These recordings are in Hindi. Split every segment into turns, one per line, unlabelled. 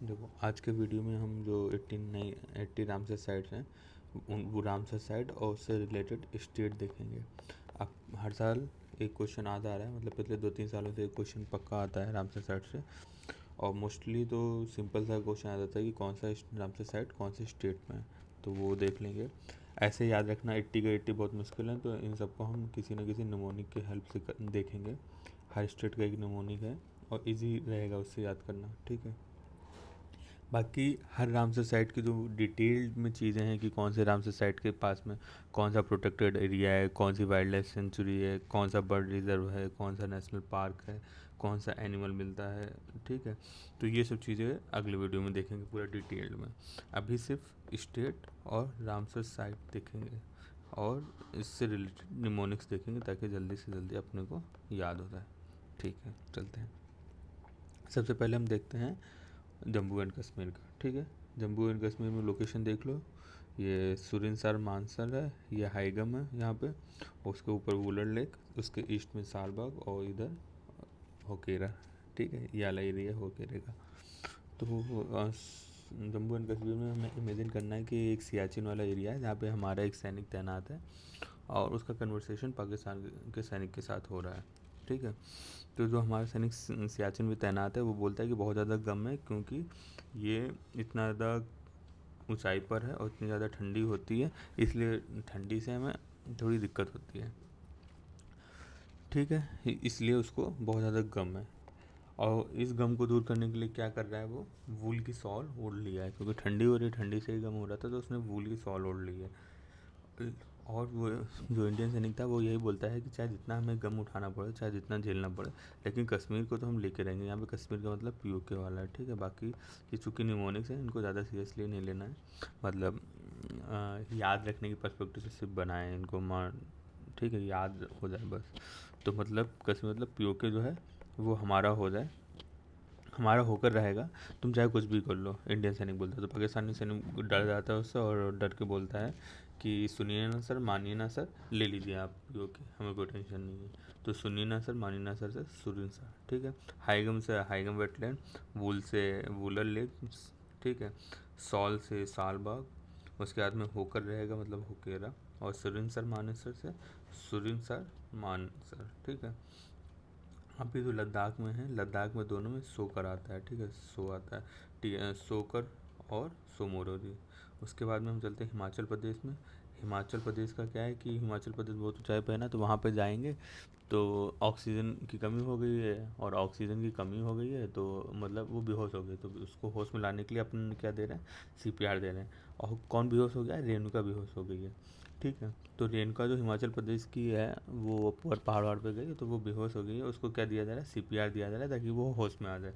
देखो आज के वीडियो में हम जो 80 रामसर साइट्स हैं वो रामसर साइट और उससे रिलेटेड स्टेट देखेंगे। अब हर साल एक क्वेश्चन आता आ रहा है, मतलब पिछले 2-3 सालों से एक क्वेश्चन पक्का आता है रामसर साइट से। और मोस्टली तो सिंपल सा क्वेश्चन आ जाता है कि कौन सा रामसर साइट कौन से स्टेट में है, तो वो देख लेंगे। ऐसे याद रखना 80 का 80 बहुत मुश्किल है, तो इन सबको हम किसी न किसी निमोनिक के हेल्प से देखेंगे। हर स्टेट का एक निमोनिक है और इजी रहेगा उससे याद करना, ठीक है। बाकी हर रामसर साइट की जो डिटेल्ड में चीज़ें हैं कि कौन से रामसर साइट के पास में कौन सा प्रोटेक्टेड एरिया है, कौन सी वाइल्ड लाइफ सेंचुरी है, कौन सा बर्ड रिजर्व है, कौन सा नेशनल पार्क है, कौन सा एनिमल मिलता है, ठीक है। तो ये सब चीज़ें अगले वीडियो में देखेंगे पूरा डिटेल्ड में। अभी सिर्फ स्टेट और रामसर साइट देखेंगे और इससे रिलेटेड निमोनिक्स देखेंगे ताकि जल्दी से जल्दी अपने को याद हो जाए, ठीक है। चलते हैं। सबसे पहले हम देखते हैं जम्मू एंड कश्मीर का, ठीक है। जम्मू एंड कश्मीर में लोकेशन देख लो, ये सुरिनसर मानसर है, ये हाईगम है यहाँ पे, उसके ऊपर वुलर लेक, उसके ईस्ट में सालबाग और इधर होकेरा, ठीक है। ये वाला एरिया होकेरे का। तो जम्मू एंड कश्मीर में हमें इमेजिन करना है कि एक सियाचिन वाला एरिया है जहाँ पे हमारा एक सैनिक तैनात है और उसका कन्वर्सेशन पाकिस्तान के सैनिक के साथ हो रहा है, ठीक है। तो जो हमारा सैनिक सियाचिन में तैनात है वो बोलता है कि बहुत ज़्यादा गम है क्योंकि ये इतना ज़्यादा ऊंचाई पर है और इतनी ज़्यादा ठंडी होती है, इसलिए ठंडी से हमें थोड़ी दिक्कत होती है, ठीक है। इसलिए उसको बहुत ज़्यादा गम है और इस गम को दूर करने के लिए क्या कर रहा है वो वूल की शॉल ओढ़ लिया है, क्योंकि ठंडी हो रही है, ठंडी से ही गम हो रहा था तो उसने वूल की शॉल ओढ़ ली है। और वो जो इंडियन सैनिक था वो यही बोलता है कि चाहे जितना हमें गम उठाना पड़े, चाहे जितना झेलना पड़े, लेकिन कश्मीर को तो हम लेके रहेंगे। यहाँ पे कश्मीर का मतलब पीओके वाला है, ठीक है। बाकी ये चूँकि निमोनिक्स है, इनको ज़्यादा सीरियसली नहीं लेना है, मतलब याद रखने की पर्सपेक्टिव से सिर्फ बनाए इनको, मान, ठीक है, याद हो जाए बस। तो मतलब कश्मीर मतलब पीओके जो है वो हमारा हो जाए, हमारा होकर रहेगा, तुम चाहे कुछ भी कर लो, इंडियन सैनिक बोलता है। तो पाकिस्तानी सैनिक डर जाता है उससे और डर के बोलता है कि सुनिए ना सर, मानिए ना सर, ले लीजिए आप, ओके, हमें कोई टेंशन नहीं है। तो सुनिए ना सर, मानिए ना सर से सुरिन सर, ठीक है। हाईगम से हाईगम वेटलैंड, वूल से वूलर लेक, ठीक है। सॉल से सालबाग, उसके बाद में होकर रहेगा मतलब होकेरा, और सुरिन सर मानेसर से सुरिन सर मानसर, ठीक है। अभी जो लद्दाख में है, लद्दाख में दोनों में सोकर आता है, ठीक है, सो आता है, ठीक है, सोकर और सोमोरोरी। उसके बाद में हम चलते हैं हिमाचल प्रदेश में। हिमाचल प्रदेश का क्या है कि हिमाचल प्रदेश बहुत ऊंचाई पर है ना, तो वहाँ पे जाएंगे तो ऑक्सीजन की कमी हो गई है, और ऑक्सीजन की कमी हो गई है तो मतलब वो बेहोश हो गए, तो उसको होश में लाने के लिए अपन क्या दे रहे हैं, सीपीआर दे रहे हैं। और कौन बेहोश हो गया है, रेणुका बेहोश हो गई है, ठीक है। तो रेणुका जो हिमाचल प्रदेश की है वो ऊपर पहाड़ वहाड़ पे गई तो वो बेहोश हो गई है, उसको क्या दिया जा रहा है, सीपीआर दिया जा रहा है ताकि वो होश में आ जाए,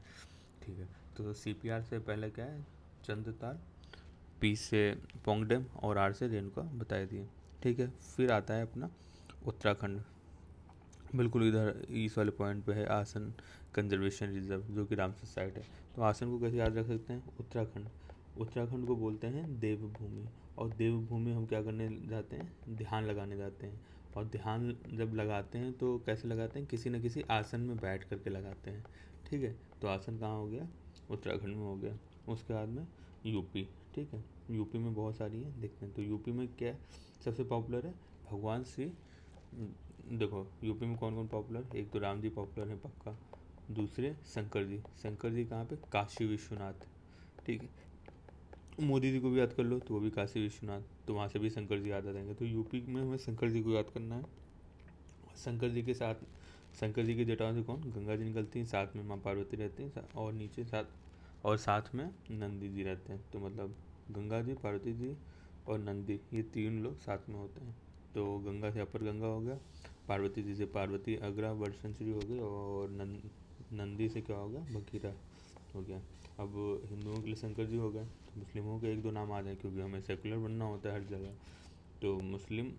ठीक है। तो सीपीआर से पहले क्या है, चंद्रताल, पी से पोंगडेम और आर से रेणुका बता दिए, ठीक है। फिर आता है अपना उत्तराखंड, बिल्कुल इधर ईस्ट वाले पॉइंट पे है आसन कंजर्वेशन रिजर्व जो कि रामसर साइट है। तो आसन को कैसे याद रख सकते हैं, उत्तराखंड, उत्तराखंड को बोलते हैं देवभूमि। और देवभूमि हम क्या करने जाते हैं, ध्यान लगाने जाते हैं। और ध्यान जब लगाते हैं तो कैसे लगाते हैं, किसी न किसी आसन में बैठ करके लगाते हैं, ठीक है। तो आसन कहाँ हो गया, उत्तराखंड में हो गया। उसके बाद में यूपी, ठीक है, यूपी में बहुत सारी हैं, देखते हैं। तो यूपी में क्या सबसे पॉपुलर है, भगवान श्री, देखो यूपी में कौन कौन पॉपुलर, एक तो राम जी पॉपुलर है पक्का, दूसरे शंकर जी, शंकर जी कहाँ पे, काशी विश्वनाथ, ठीक है। मोदी जी को भी याद कर लो तो वो भी काशी विश्वनाथ, तो वहाँ से भी शंकर जी याद आ जाएंगे। तो यूपी में हमें शंकर जी को याद करना है। शंकर जी के साथ, शंकर जी की जटाओं से कौन, गंगा जी निकलती हैं, साथ में माँ पार्वती रहती हैं, और नीचे साथ और साथ में नंदी जी रहते हैं। तो मतलब गंगा जी, पार्वती जी और नंदी, ये तीन लोग साथ में होते हैं। तो गंगा से अपर गंगा हो गया, पार्वती जी से पार्वती अग्रा वर्ड सेंचुरी हो गई, और नंदी से क्या हो गया, बकीरा हो गया। अब हिंदुओं के लिए शंकर जी हो गए, तो मुस्लिमों के एक दो नाम आ जाए क्योंकि हमें सेकुलर बनना होता है हर जगह। तो मुस्लिम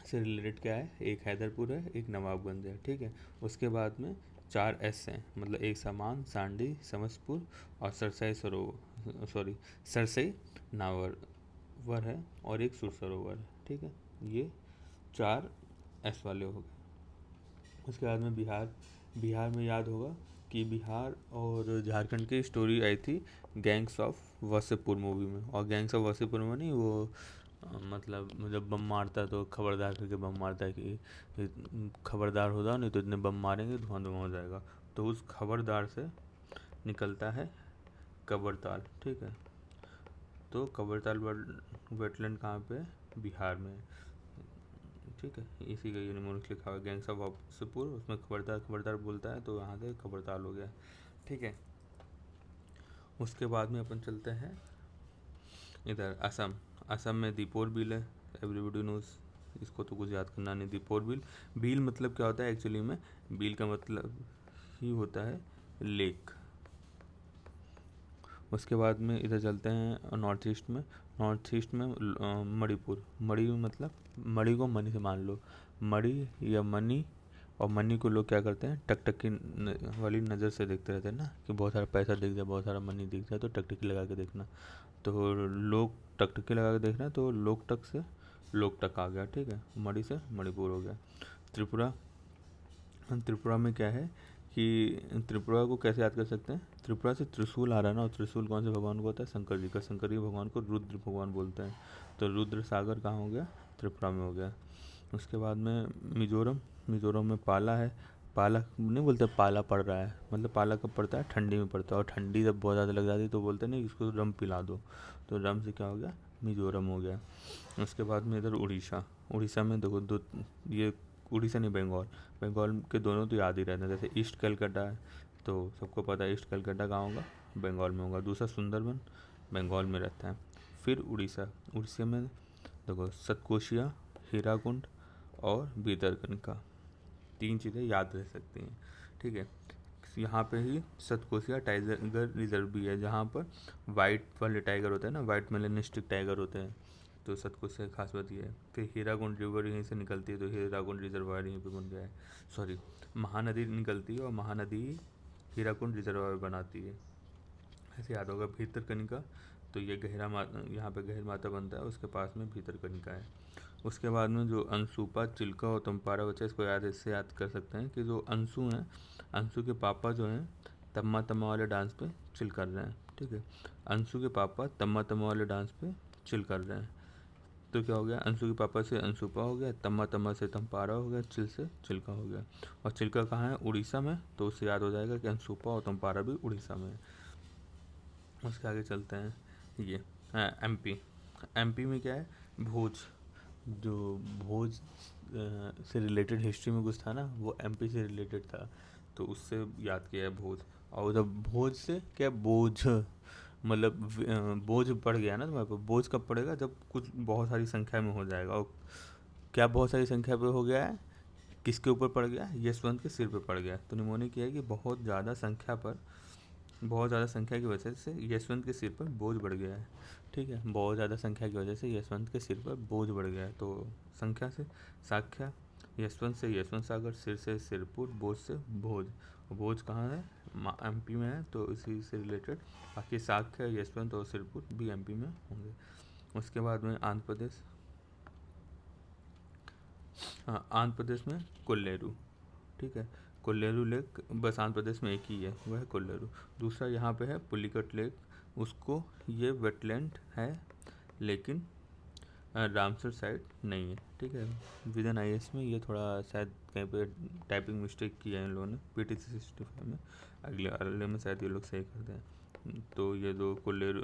से रिलेटेड क्या है, एक हैदरपुर है, एक नवाबगंज है, ठीक है। उसके बाद में 4 एस हैं, मतलब एक सामान, सांडी, समसपुर और सरसई सरोवर, सॉरी सरसई नावर है, और एक सुर सरोवर है, ठीक है। ये 4 एस वाले हो गए। उसके बाद में बिहार, बिहार में याद होगा कि बिहार और झारखंड की स्टोरी आई थी गैंग्स ऑफ वासेपुर मूवी में। और गैंग्स ऑफ वासेपुर में नहीं वो मतलब जब बम मारता है तो खबरदार करके बम मारता है कि खबरदार हो जाओ नहीं तो इतने बम मारेंगे धुआं धुआं हो जाएगा। तो उस खबरदार से निकलता है कबरताल, ठीक है। तो कबरताल वेटलैंड कहाँ पे? बिहार में, ठीक है। इसी का यूनिमोनिक्स लिखा हुआ है गैंग्स ऑफ वासेपुर, उसमें खबरदार खबरदार बोलता है तो यहाँ से खबरताल हो गया, ठीक है। उसके बाद में अपन चलते हैं इधर असम। असम में दीपोर बिल है, एवरीबडी नोज, इसको तो कुछ याद करना नहीं। दीपोर बिल, बिल मतलब क्या होता है एक्चुअली में? बिल का मतलब ही होता है लेक। उसके बाद में इधर चलते हैं नॉर्थ ईस्ट में। नॉर्थ ईस्ट में मणिपुर। मणि मतलब मणि को मनी से मान लो, मणि या मनी। और मनी को लोग क्या करते हैं? टकटकी वाली नज़र से देखते रहते हैं ना, कि बहुत सारा पैसा दिख जाए, बहुत सारा मनी दिख जाए तो टकटकी लगा के देखना। तो लोग टकटकी लगा के देखना, तो लोकटक से लोकटक आ गया, ठीक है। मणि से मणिपुर हो गया। त्रिपुरा, त्रिपुरा में क्या है कि त्रिपुरा को कैसे याद कर सकते हैं? त्रिपुरा से त्रिशूल आ रहा है ना, और त्रिशूल कौन से भगवान को होता है? शंकर जी का। शंकर जी भगवान को रुद्र भगवान बोलते हैं। तो रुद्र सागर कहाँ हो गया? त्रिपुरा में हो गया। उसके बाद में मिजोरम। मिजोरम में पाला है। पाला नहीं बोलते पाला पड़ रहा है, मतलब पाला कब पड़ता है? ठंडी में पड़ता है। और ठंडी जब बहुत ज़्यादा लग जाती है तो बोलते हैं नहीं इसको रम पिला दो, तो रम से क्या हो गया? मिजोरम हो गया। उसके बाद में इधर उड़ीसा। उड़ीसा में देखो दो, ये उड़ीसा नहीं बंगाल, बंगाल के दोनों तो याद ही रहते हैं। जैसे ईस्ट कलकत्ता है तो सबको पता है ईस्ट कलकत्ता कहाँ होगा? बंगाल में होगा। दूसरा सुंदरबन बंगाल में रहता है। फिर उड़ीसा, उड़ीसा में देखो सतकोशिया, हीराकुंड और भीतरकनिका, 3 चीज़ें याद रह सकती हैं, ठीक है। यहाँ पे ही सतकोशिया टाइगर रिजर्व भी है, जहाँ पर वाइट वाले टाइगर होते हैं ना, वाइट मेलेनिस्टिक टाइगर होते हैं। तो सतकोशिया खास बात ये है। फिर हीराकुंड रिवर यहीं से निकलती है, तो हीराकुंड रिजर्वायर यहीं पे बन गया है। सॉरी, महानदी निकलती है और महानदी हीराकुंड रिजर्वायर बनाती है, ऐसे याद होगा। भीतरकनिका, तो ये गहरा यहाँ पे गहर माता बनता है, उसके पास में भीतरकनिका है। उसके बाद में जो अंशुपा, चिल्का और तुम्पारा बचा, इसको इससे याद कर सकते हैं कि जो अंशु हैं, अंशु के पापा जो हैं तम्मा तम्मा वाले डांस पे चिल कर रहे हैं, ठीक है। अंशु के पापा तम्मा तम्मा वाले डांस पे चिल कर रहे हैं, तो क्या हो गया? अंशु के पापा से अंशुपा हो गया, तम्मा तम्मा से तम्पारा हो गया, चिल से चिल्का हो गया। और चिल्का कहाँ है? उड़ीसा में, तो उससे याद हो जाएगा कि अंशुपा और तम्पारा भी उड़ीसा में है। उसके आगे चलते हैं ये एमपी। एमपी में क्या है? भोज। जो भोज से रिलेटेड हिस्ट्री में कुछ था ना, वो एमपी से रिलेटेड था, तो उससे याद किया है भोज। और उधर भोज से क्या? बोझ, मतलब बोझ पड़ गया ना तुम्हारे पर। बोझ कब पड़ेगा? जब कुछ बहुत सारी संख्या में हो जाएगा। और क्या बहुत सारी संख्या पे हो गया है? किसके ऊपर पड़ गया? यशवंत के सिर पे पड़ गया। तो निमोनी किया है कि बहुत ज़्यादा संख्या पर, बहुत ज़्यादा संख्या की वजह से यशवंत के सिर पर बोझ बढ़ गया है, ठीक है। बहुत ज़्यादा संख्या की वजह से यशवंत के सिर पर बोझ बढ़ गया है। तो संख्या से साख्या, यशवंत से यशवंत सागर, सिर से सिरपुर, बोझ से भोज। भोज कहाँ है? एमपी में है, तो इसी से रिलेटेड बाकी साख्या, यशवंत और सिरपुर भी एमपी में होंगे। उसके बाद में आंध्र प्रदेश। हाँ, आंध्र प्रदेश में कोल्लेरू, ठीक है। कोल्लेरू लेक बस आंध्र प्रदेश में एक ही है, वह है कोल्लेरू। दूसरा यहाँ पे है पुलिकट लेक, उसको ये वेटलैंड है लेकिन रामसर साइड नहीं है, ठीक है। विजन आईएएस में ये थोड़ा शायद कहीं पे टाइपिंग मिस्टेक किया है इन लोगों ने, PTC 65 में। अगले में शायद ये लोग सही करते हैं। तो ये जो कोल्लेरू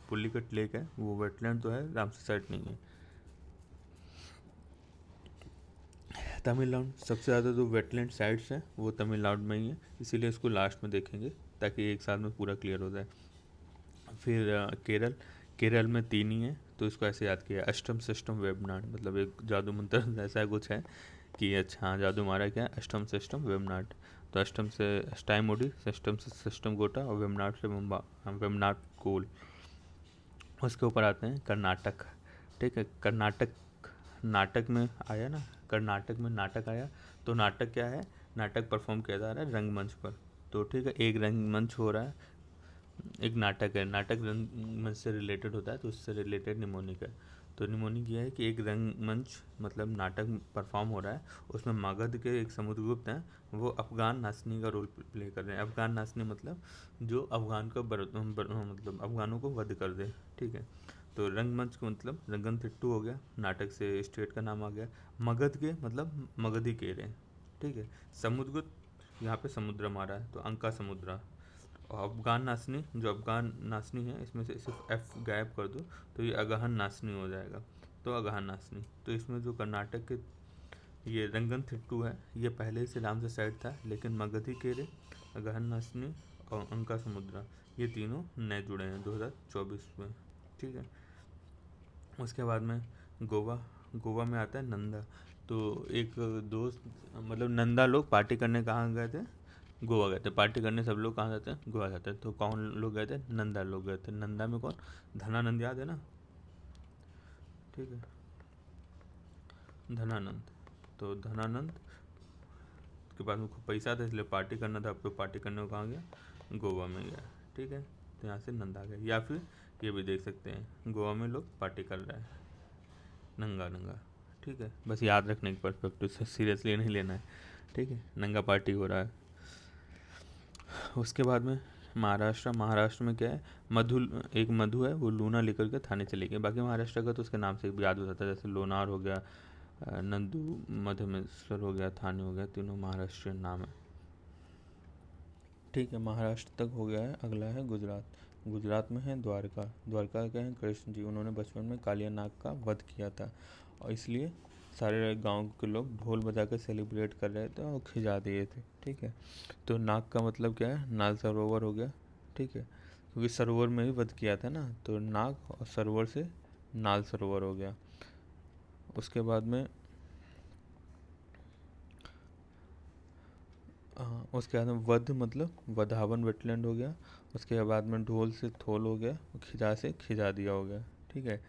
पुलिकट लेक है वो वेटलैंड तो है, रामसर साइड नहीं है। तमिलनाडु, सबसे ज़्यादा जो वेटलैंड साइट्स हैं वो तमिलनाडु में ही है, इसीलिए इसको लास्ट में देखेंगे ताकि एक साथ में पूरा क्लियर हो जाए। फिर केरल। केरल में 3 ही है, तो इसको ऐसे याद किया, अष्टम सिस्टम वेबनाड, मतलब एक जादू मंत्र ऐसा कुछ है कि अच्छा हाँ जादू मारा क्या? अष्टम सिस्टम वेबनाड। तो अष्टम से अष्टाइमोडी, सिस्टम से सिस्टम गोटा और वेबनाड से वेबनाड कोल। उसके ऊपर आते हैं कर्नाटक, ठीक है। कर्नाटक, नाटक में आया ना, कर्नाटक में नाटक आया, तो नाटक क्या है? नाटक परफॉर्म किया जा रहा है रंगमंच पर, तो ठीक है। एक रंगमंच हो रहा है, एक नाटक है, नाटक रंगमंच से रिलेटेड होता है, तो उससे रिलेटेड निमोनिक है। तो निमोनिक ये है कि एक रंगमंच मतलब नाटक परफॉर्म हो रहा है, उसमें मगध के एक समुद्रगुप्त हैं, वो अफगान नाचनी का रोल प्ले कर रहे हैं। अफगान नाचनी मतलब जो अफगान को मतलब अफगानों को वध कर दे, ठीक है। तो रंगमंच का मतलब रंगनथिट्टू हो गया, नाटक से स्टेट का नाम आ गया। मगध के मतलब मगधी केरे, ठीक है। समुद्रगुप्त यहाँ पे समुद्र मारा है तो अंका समुद्रा। और अफगान नाचनी, जो अफगान नाचनी है, इसमें से सिर्फ एफ गायब कर दो तो ये अगहन नाचनी हो जाएगा, तो अगहन नाचनी। तो इसमें जो कर्नाटक के ये रंगनथिट्टू है, ये पहले से नाम से साइड था, लेकिन मगधी केरे, अगहन नाचनी और अंका समुद्रा ये तीनों नए जुड़े हैं 2024 में, ठीक है। उसके बाद में गोवा, गोवा में आता है नंदा। तो एक दोस्त मतलब नंदा लोग पार्टी करने कहाँ गए थे, गोवा गए थे। पार्टी करने सब लोग कहाँ जाते हैं, गोवा जाते हैं। तो कौन लोग गए थे, नंदा लोग गए थे। नंदा में कौन, धनानंद याद है ना, ठीक है, धनानंद। तो धनानंद के पास में खूब पैसा था, इसलिए पार्टी करना था। आपको पार्टी करने को कहाँ गया, गोवा में गया, ठीक है। तो यहाँ से नंदा गए। या फिर ये भी देख सकते हैं, गोवा में लोग पार्टी कर रहे हैं, नंगा नंगा, ठीक है। बस याद रखने के पर्सपेक्टिव से, सीरियसली नहीं लेना है, ठीक है। नंगा पार्टी हो रहा है। उसके बाद में महाराष्ट्र, महाराष्ट्र में क्या है, मधु, एक मधु है, वो लूना लेकर के थाने चली गई। बाकी महाराष्ट्र का तो उसके नाम से भी याद हो जाता है, जैसे लोनार हो गया, नंदू मध्यमेश्वर हो गया, थाने हो गया, तीनों महाराष्ट्रीयन नाम है, ठीक है। महाराष्ट्र तक हो गया है। अगला है गुजरात। गुजरात में है द्वारका। द्वारका के हैं कृष्ण जी, उन्होंने बचपन में कालिया नाग का वध किया था, और इसलिए सारे गांव के लोग ढोल बजा कर सेलिब्रेट कर रहे थे और खिजा दिए थे, ठीक है। तो नाग का मतलब क्या है, नाल सरोवर हो गया, ठीक है, क्योंकि सरोवर में ही वध किया था ना, तो नाग और सरोवर से नाल सरोवर हो गया। उसके बाद में उसके बाद में वध मतलब वधावन वेटलैंड हो गया। उसके बाद में ढोल से थोल हो गया, खिजा से खिजा दिया हो गया, ठीक है।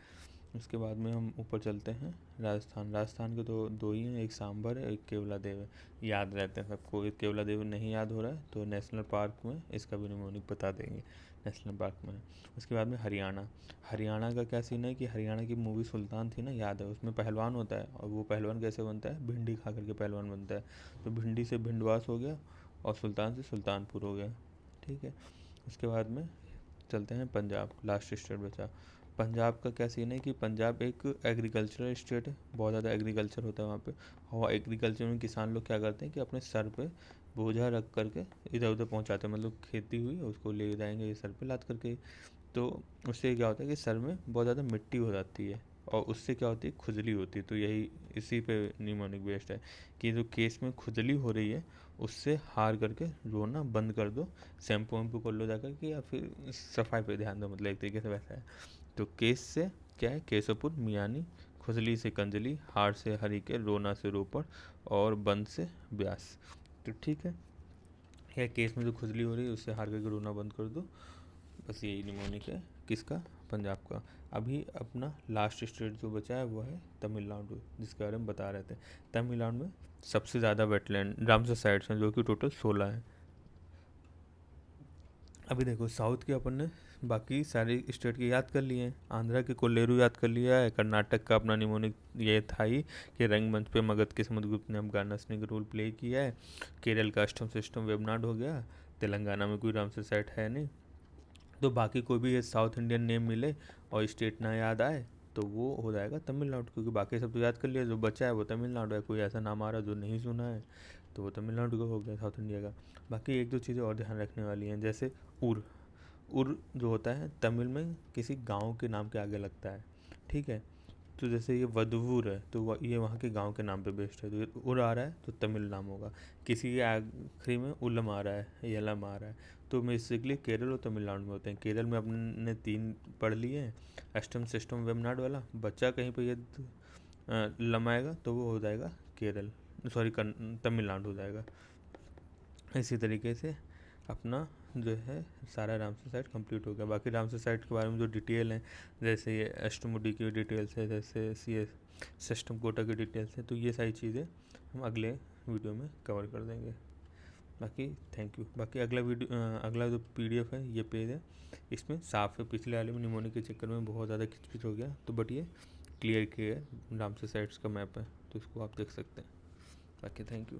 उसके बाद में हम ऊपर चलते हैं राजस्थान। राजस्थान के दो ही हैं, एक सांभर है, एक केवला देव है। याद रहते हैं सबको। एक केवला देव नहीं याद हो रहा है तो नेशनल पार्क में इसका भी निमोनिक बता देंगे, नेशनल पार्क में। उसके बाद में हरियाणा। हरियाणा का क्या सीन है कि हरियाणा की मूवी सुल्तान थी ना, याद है, उसमें पहलवान होता है, और वो पहलवान कैसे बनता है, भिंडी खा करके पहलवान बनता है। तो भिंडी से भिंडवास हो गया और सुल्तान से सुल्तानपुर हो गया, ठीक है। उसके बाद में चलते हैं पंजाब, लास्ट स्टेट बचा। पंजाब का क्या सीन है कि पंजाब एक एग्रीकल्चरल स्टेट है, बहुत ज़्यादा एग्रीकल्चर होता है वहाँ पे। और एग्रीकल्चर में किसान लोग क्या करते हैं कि अपने सर पे बोझा रख करके इधर उधर पहुँचाते हैं, मतलब खेती हुई उसको ले जाएंगे सर पे लाद करके। तो उससे क्या होता है कि सर में बहुत ज़्यादा मिट्टी हो जाती है, और उससे क्या होती है, खुजली होती है। तो यही इसी पे निमोनिक बेस्ड है कि जो केस में खुजली हो रही है, उससे हार करके रोना बंद कर दो, शैम्पू वैम्पू कर लो जाकर के, या फिर सफाई पे ध्यान दो, मतलब एक तरीके से वैसा है। तो केस से क्या है, केशवपुर मियानी, खुजली से कंजली, हार से हरिके, रोना से रोपड़, और बंद से ब्यास। तो ठीक है, या केस में जो खुजली हो रही है उससे हार करके रोना बंद कर दो। बस यही निमोनिक है किसका, पंजाब का। अभी अपना लास्ट स्टेट जो बचा है वो है तमिलनाडु, जिसके बारे में बता रहे थे। तमिलनाडु में सबसे ज़्यादा वेटलैंड रामसर साइट्स हैं, जो कि टोटल 16 हैं। अभी देखो, साउथ के अपन ने बाकी सारे स्टेट के याद कर लिए हैं। आंध्रा के कोल्लेरू याद कर लिया है। कर्नाटक का अपना निमोनिक ये था ही कि रंगमंच पे मगध के समुद्रगुप्त ने अफगान नाचने का रोल प्ले किया है। केरल का अष्टम सिस्टम वेबनाड हो गया। तेलंगाना में कोई रामसर साइट है नहीं। तो बाकी कोई भी साउथ इंडियन नेम मिले और स्टेट ना याद आए तो वो हो जाएगा तमिलनाडु, क्योंकि बाकी सब तो याद कर लिया, जो बचा है वो तमिलनाडु है। कोई ऐसा नाम आ रहा है जो नहीं सुना है तो वो तमिलनाडु का हो गया, साउथ इंडिया का। बाकी एक दो चीज़ें और ध्यान रखने वाली हैं, जैसे उर। उर जो होता है तमिल में किसी गांव के नाम के आगे लगता है, ठीक है। तो जैसे ये वदवूर है तो ये वहाँ के गांव के नाम पे बेस्ड है, तो ये उर आ रहा है तो तमिल नाम होगा। किसी के आखिरी में उलम आ रहा है, यलम आ रहा है, तो बेसिकली केरल और तमिलनाडु में होते हैं। केरल में अपने 3 पढ़ लिए हैं, अष्टम सिस्टम वेबनाड वाला। बच्चा कहीं पर ये लम आएगा तो वो हो जाएगा केरल, सॉरी तमिलनाडु हो जाएगा। इसी तरीके से अपना जो है सारा रामसर साइट कंप्लीट हो गया। बाकी रामसर साइट के बारे में जो डिटेल है, जैसे ये अष्टमुडी की डिटेल्स है, जैसे सी सिस्टम कोटा की डिटेल्स है, तो ये सारी चीज़ें हम अगले वीडियो में कवर कर देंगे। बाकी थैंक यू। बाकी अगला जो PDF है, ये पेज है, इसमें साफ है। पिछले वाले में निमोनिक के चक्कर में बहुत ज़्यादा खिचपिच हो गया, तो बट ये क्लियर किया है, रामसर साइट्स का मैप है, तो इसको आप देख सकते हैं। बाकी थैंक यू।